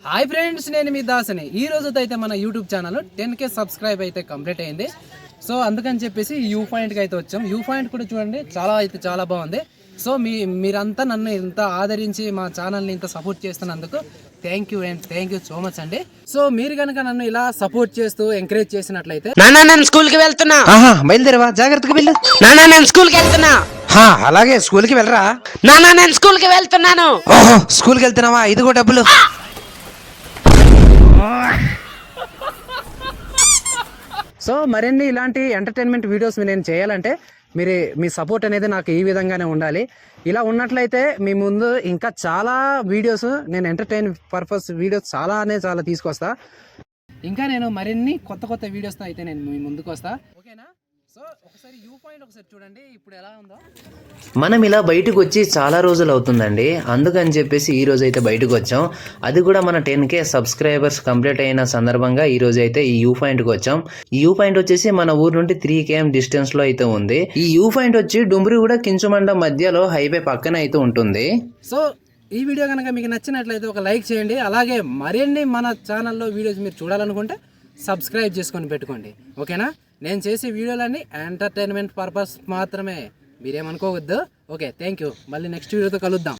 Hi friends, నేను మీ దాసని. ఈ రోజుతో అయితే మన యూట్యూబ్ ఛానల్ 10K సబ్స్క్రైబ్ అయితే కంప్లీట్ అయింది. సో అందుకని చెప్పేసి యూ పాయింట్కి అయితే వచ్చాం. యూ పాయింట్ కూడా చూడండి, చాలా బాగుంది. సో మీరంతా నన్ను ఇంత ఆదరించి మా ఛానల్ని ఇంత సపోర్ట్ చేస్తున్నందుకు థ్యాంక్ యూ సో మచ్ అండి. సో మీరు కనుక నన్ను ఇలా సపోర్ట్ చేస్తూ ఎంకరేజ్ చేసినట్లయితే, నానా నేను స్కూల్కి వెళ్తున్నా. బయలుదేరవా, జాగ్రత్తగా వెళ్ళు. నానా నేను స్కూల్కి వెళ్తున్నా. అలాగే స్కూల్కి వెళ్ళరా. నానా నేను స్కూల్కి వెళ్తున్నాను. ఓహో, స్కూల్కి వెళ్తున్నావా? ఇదిగో డబ్బులు. సో మరిన్ని ఇలాంటి ఎంటర్టైన్మెంట్ వీడియోస్ నేను చేయాలంటే మీ సపోర్ట్ అనేది నాకు ఈ విధంగానే ఉండాలి. ఇలా ఉన్నట్లయితే మీ ముందు ఇంకా చాలా వీడియోస్, నేను ఎంటర్టైన్ పర్పస్ వీడియోస్ చాలా తీసుకొస్తా. ఇంకా నేను మరిన్ని కొత్త వీడియోస్తో అయితే నేను మీ ముందుకు వస్తా. ఓకేనా? సో ఒకసారి యూ పాయింట్ ఒకసారి చూడండి ఇప్పుడు ఎలా ఉందో. మనం ఇలా బయటకు వచ్చి చాలా రోజులు అవుతుందండి. అందుకని చెప్పేసి ఈ రోజు అయితే బయటకు వచ్చాం. అది కూడా మన 10K సబ్స్క్రైబర్స్ కంప్లీట్ అయిన సందర్భంగా ఈ రోజు అయితే ఈ యూ పాయింట్కి వచ్చాం. ఈ యూ పాయింట్ వచ్చేసి మన ఊరు నుండి 3 km డిస్టెన్స్ లో అయితే ఉంది. ఈ యూ పాయింట్ వచ్చి డుమ్రిగూడ కించుమండ మధ్యలో హైవే పక్కన అయితే ఉంటుంది. సో ఈ వీడియో కనుక మీకు నచ్చినట్లయితే ఒక లైక్ చేయండి. అలాగే మరిన్ని మన ఛానల్లో వీడియోస్ మీరు చూడాలనుకుంటే సబ్స్క్రైబ్ చేసుకొని పెట్టుకోండి. ఓకేనా? నేను చేసే వీడియోలన్నీ ఎంటర్టైన్మెంట్ పర్పస్ మాత్రమే, మీరేమనుకోవద్దు. Okay, thank you. మళ్ళీ నెక్స్ట్ వీడియోతో కలుద్దాం.